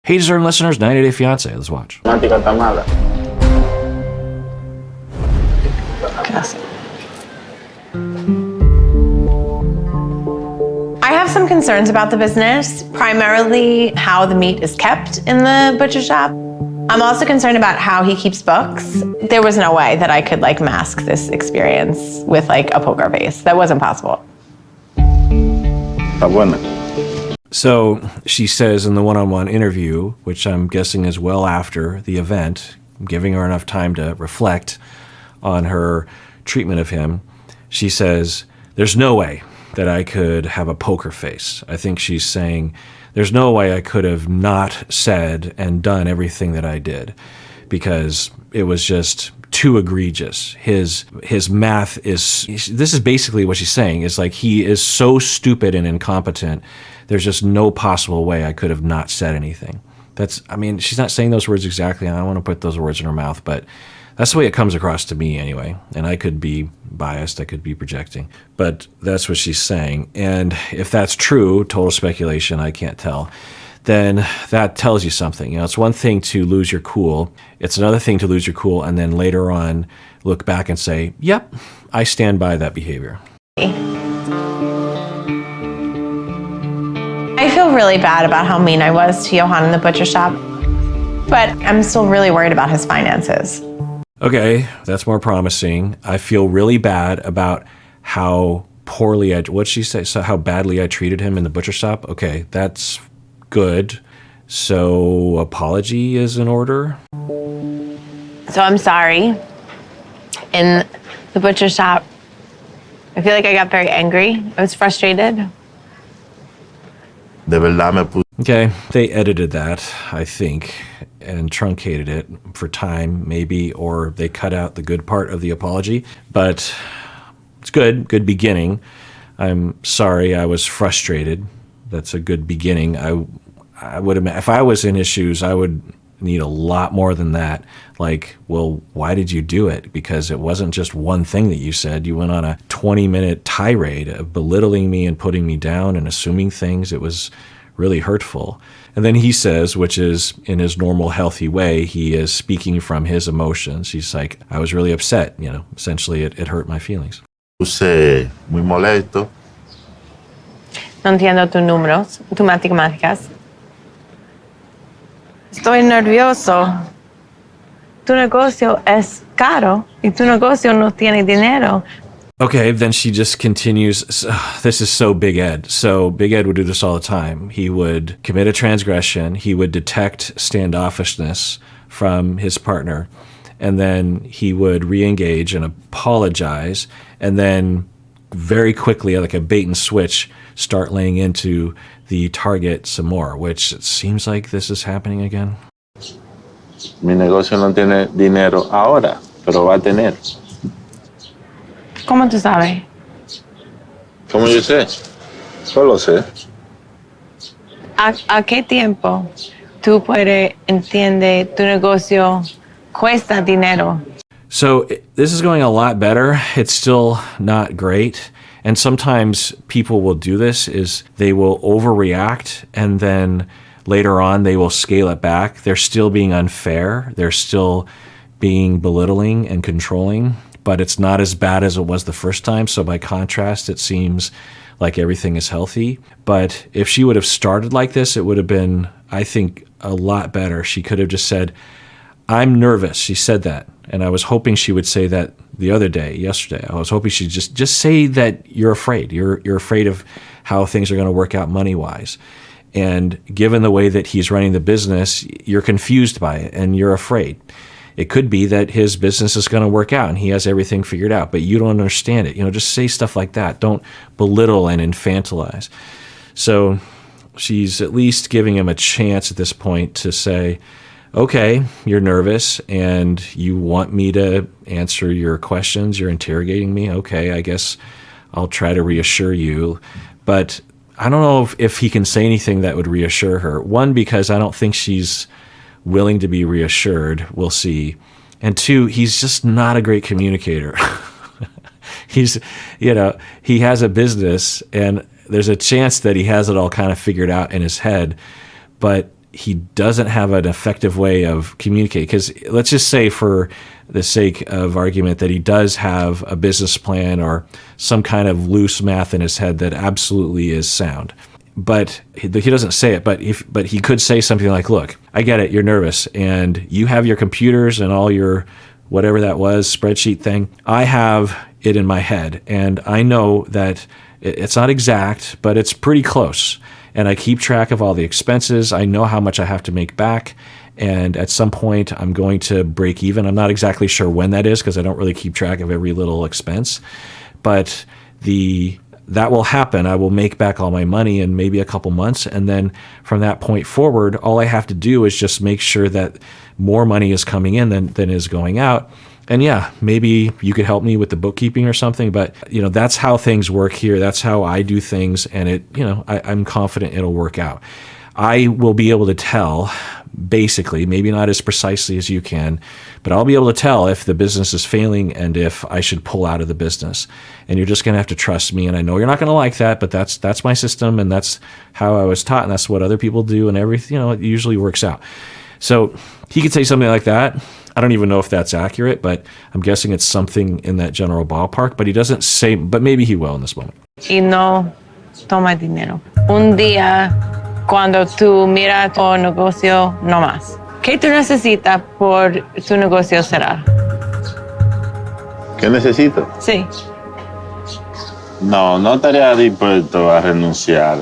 Hey, deserving listeners, 90 Day Fiancé. Let's watch. I have some concerns about the business, primarily how the meat is kept in the butcher shop. I'm also concerned about how he keeps books. There was no way that I could mask this experience with a poker face. That wasn't possible. So she says in the one-on-one interview, which I'm guessing is well after the event, giving her enough time to reflect on her treatment of him, she says, there's no way that I could have a poker face. I think she's saying, there's no way I could have not said and done everything that I did because it was just too egregious. His math is, this is basically what she's saying, is he is so stupid and incompetent, there's just no possible way I could have not said anything. She's not saying those words exactly, and I don't want to put those words in her mouth, but that's the way it comes across to me anyway. And I could be biased, I could be projecting, but that's what she's saying. And if that's true, total speculation, I can't tell, then that tells you something. It's one thing to lose your cool. It's another thing to lose your cool and then later on look back and say, yep, I stand by that behavior. I feel really bad about how mean I was to Yohan in the butcher shop, but I'm still really worried about his finances. Okay, that's more promising. I feel really bad about how poorly what'd she say? So how badly I treated him in the butcher shop? Okay, that's good. So apology is in order? So I'm sorry. In the butcher shop, I feel like I got very angry. I was frustrated. Okay, they edited that, I think, and truncated it for time, maybe, or they cut out the good part of the apology. But it's good beginning. I'm sorry I was frustrated. That's a good beginning. I would have, if I was in his shoes, I would need a lot more than that. Well, why did you do it? Because it wasn't just one thing that you said. You went on a 20-minute tirade of belittling me and putting me down and assuming things. It was really hurtful. And then he says, which is in his normal healthy way, he is speaking from his emotions. He's like, I was really upset. Essentially it hurt my feelings. Muy molesto. No entiendo tus números, tus matemáticas. Estoy nervioso. Tu negocio es caro y tu negocio no tiene dinero. Okay, then she just continues, this is so Big Ed. So Big Ed would do this all the time. He would commit a transgression. He would detect standoffishness from his partner. And then he would re-engage and apologize. And then very quickly, like a bait and switch, start laying into the target some more, which it seems like this is happening again. Mi negocio no tiene dinero ahora, pero va a tener. ¿Cómo tú sabes? ¿Cómo yo sé? Solo sé. ¿A qué tiempo tú puedes entender tu negocio cuesta dinero? So this is going a lot better. It's still not great. And sometimes people will do this, is they will overreact and then later on they will scale it back. They're still being unfair. They're still being belittling and controlling, but it's not as bad as it was the first time. So by contrast, it seems like everything is healthy. But if she would have started like this, it would have been, I think, a lot better. She could have just said, I'm nervous. She said that. And I was hoping she would say that yesterday. I was hoping she'd just say that you're afraid. You're afraid of how things are going to work out money-wise. And given the way that he's running the business, you're confused by it and you're afraid. It could be that his business is going to work out and he has everything figured out, but you don't understand it. Just say stuff like that. Don't belittle and infantilize. So she's at least giving him a chance at this point to say, okay, you're nervous and you want me to answer your questions. You're interrogating me. Okay, I guess I'll try to reassure you. But I don't know if he can say anything that would reassure her. One, because I don't think she's willing to be reassured. We'll see. And two, he's just not a great communicator. He has a business and there's a chance that he has it all kind of figured out in his head, but he doesn't have an effective way of communicating. Because let's just say, for the sake of argument, that he does have a business plan or some kind of loose math in his head that absolutely is sound. But he doesn't say it, but he could say something like, look, I get it, you're nervous, and you have your computers and all your whatever that was, spreadsheet thing. I have it in my head, and I know that it's not exact, but it's pretty close. And I keep track of all the expenses. I know how much I have to make back. And at some point, I'm going to break even. I'm not exactly sure when that is because I don't really keep track of every little expense. But that will happen. I will make back all my money in maybe a couple months. And then from that point forward, all I have to do is just make sure that more money is coming in than is going out. And yeah, maybe you could help me with the bookkeeping or something, but that's how things work here. That's how I do things, and I'm confident it'll work out. I will be able to tell, basically, maybe not as precisely as you can, but I'll be able to tell if the business is failing and if I should pull out of the business. And you're just going to have to trust me. And I know you're not going to like that, but that's my system, and that's how I was taught, and that's what other people do, and everything. It usually works out. So he could say something like that. I don't even know if that's accurate, but I'm guessing it's something in that general ballpark. But he doesn't say, but maybe he will in this moment. Y no toma dinero. Un día, cuando tú miras tu negocio, no más. ¿Qué tú necesitas por tu negocio cerrar? ¿Qué necesito? Sí. No estaría dispuesto a renunciar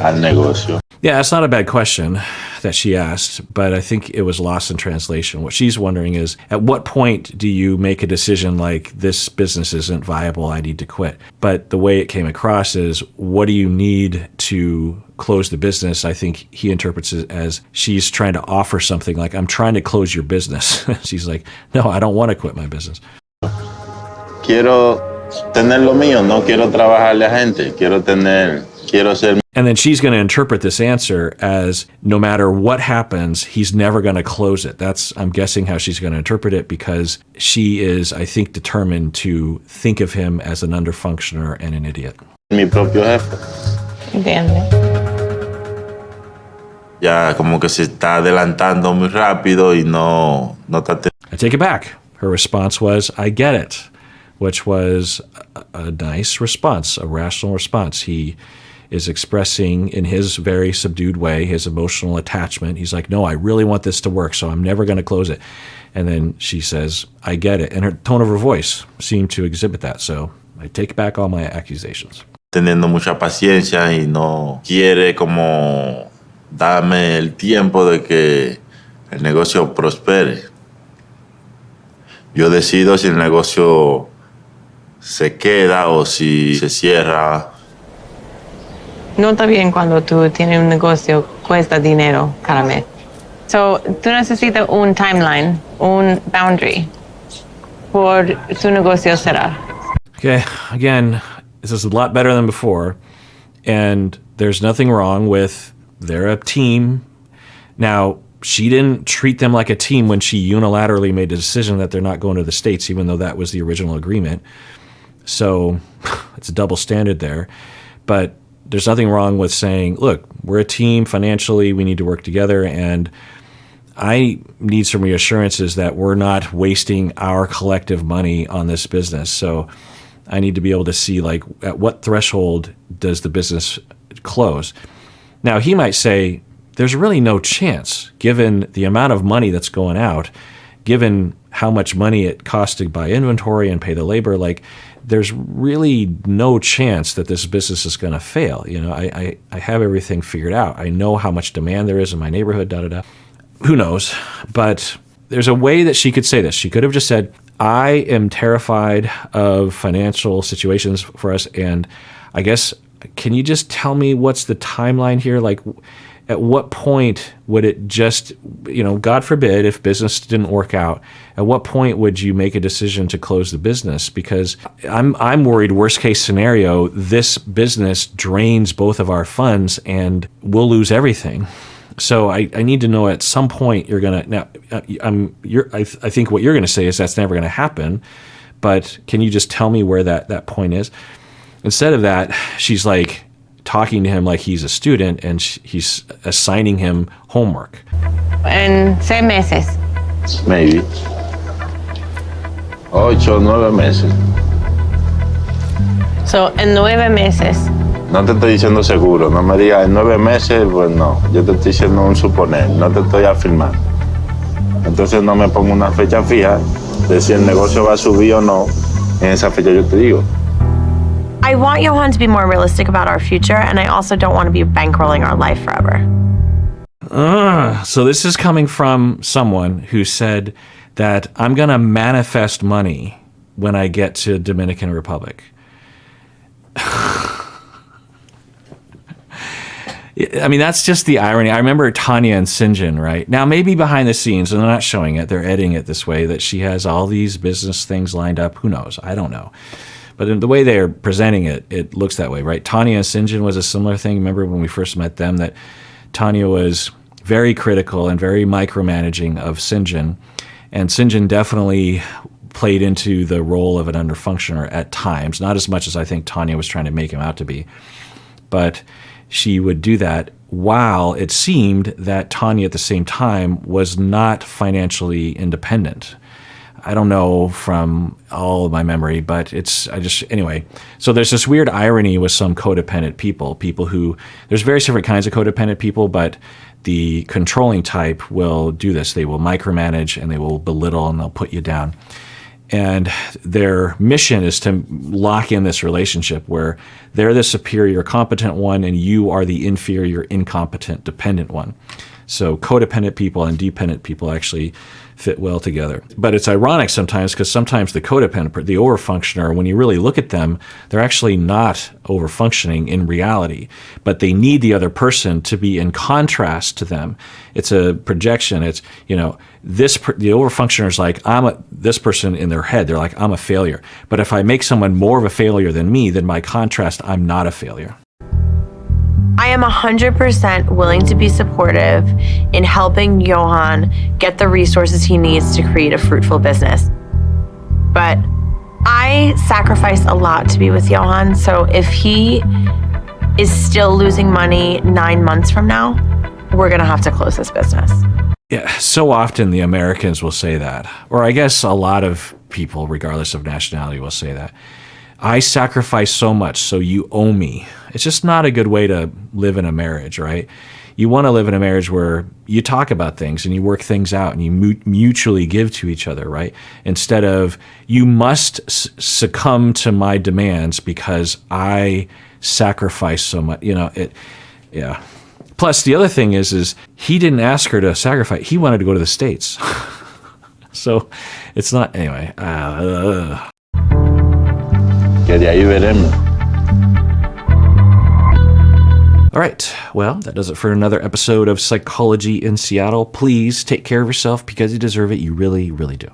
al negocio. Yeah, it's not a bad question that she asked, but I think it was lost in translation. What she's wondering is, at what point do you make a decision like, this business isn't viable, I need to quit? But the way it came across is, what do you need to close the business? I think he interprets it as she's trying to offer something like, I'm trying to close your business. She's like, no, I don't want to quit my business. Quiero tener lo mío, no quiero trabajarle a gente, quiero ser. And then she's going to interpret this answer as, no matter what happens, he's never going to close it. That's, I'm guessing, how she's going to interpret it, because she is, I think, determined to think of him as an underfunctioner and an idiot. Mi propio jefe. Entiende. Ya como que se está adelantando muy rápido y no está. I take it back. Her response was, I get it, which was a nice response, a rational response. He is expressing, in his very subdued way, his emotional attachment. He's like, no, I really want this to work, so I'm never going to close it. And then she says, I get it. And her tone of her voice seemed to exhibit that. So I take back all my accusations. Teniendo mucha paciencia y no quiere como darme el tiempo de que el negocio prospere. Yo decido si el negocio se queda o si se cierra. No está bien cuando tú tienes un negocio, cuesta dinero cada mes. So, tú necesitas un timeline, un boundary por tu negocio cerrar. Okay, again, this is a lot better than before. And there's nothing wrong with, they're a team. Now, she didn't treat them like a team when she unilaterally made a decision that they're not going to the States, even though that was the original agreement. So it's a double standard there. But there's nothing wrong with saying, look, we're a team financially, we need to work together, and I need some reassurances that we're not wasting our collective money on this business. So I need to be able to see, like, at what threshold does the business close? Now, he might say, there's really no chance, given the amount of money that's going out, given how much money it costs to buy inventory and pay the labor, like, there's really no chance that this business is going to fail. I have everything figured out. I know how much demand there is in my neighborhood, da-da-da. Who knows? But there's a way that she could say this. She could have just said, I am terrified of financial situations for us, and I guess, can you just tell me what's the timeline here? Like, at what point would it just, God forbid, if business didn't work out, at what point would you make a decision to close the business? Because I'm worried, worst case scenario, this business drains both of our funds and we'll lose everything. So I need to know at some point you're going to, now, I think what you're going to say is that's never going to happen, but can you just tell me where that point is? Instead of that, she's like, talking to him like he's a student, and he's assigning him homework. En 6 meses. Maybe. 8 o 9 meses. So, en 9 meses. No te estoy diciendo seguro, no me digas en 9 meses, pues no. Yo te estoy diciendo un suponer, no te estoy afirmando. Entonces no me pongo una fecha fija de si el negocio va a subir o no. En esa fecha yo te digo. I want Yohan to be more realistic about our future, and I also don't want to be bankrolling our life forever. So this is coming from someone who said that I'm going to manifest money when I get to Dominican Republic. I mean, that's just the irony. I remember Tanya and Sinjin, right? Now, maybe behind the scenes, and they're not showing it, they're editing it this way, that she has all these business things lined up. Who knows? I don't know. But in the way they're presenting it, it looks that way, right? Tanya and Sinjin was a similar thing. Remember when we first met them, that Tanya was very critical and very micromanaging of Sinjin. And Sinjin definitely played into the role of an underfunctioner at times, not as much as I think Tanya was trying to make him out to be. But she would do that while it seemed that Tanya at the same time was not financially independent. I don't know from all of my memory, but anyway. So there's this weird irony with some codependent people who, there's various different kinds of codependent people, but the controlling type will do this. They will micromanage and they will belittle and they'll put you down. And their mission is to lock in this relationship where they're the superior, competent one, and you are the inferior, incompetent, dependent one. So codependent people and dependent people actually fit well together. But it's ironic sometimes because sometimes the codependent, the overfunctioner, when you really look at them, they're actually not overfunctioning in reality, but they need the other person to be in contrast to them. It's a projection. It's, the overfunctioner is like, this person in their head, they're like, I'm a failure. But if I make someone more of a failure than me, then by contrast, I'm not a failure. I am 100% willing to be supportive in helping Yohan get the resources he needs to create a fruitful business. But I sacrifice a lot to be with Yohan, so if he is still losing money 9 months from now, we're gonna have to close this business. Yeah, so often the Americans will say that, or I guess a lot of people, regardless of nationality, will say that. I sacrifice so much, so you owe me. It's just not a good way to live in a marriage, right? You want to live in a marriage where you talk about things and you work things out and you mutually give to each other, right? Instead of, you must succumb to my demands because I sacrifice so much, yeah. Plus, the other thing is he didn't ask her to sacrifice. He wanted to go to the States. So it's not, anyway. Que de ahí veremos. All right. Well, that does it for another episode of Psychology in Seattle. Please take care of yourself because you deserve it. You really, really do.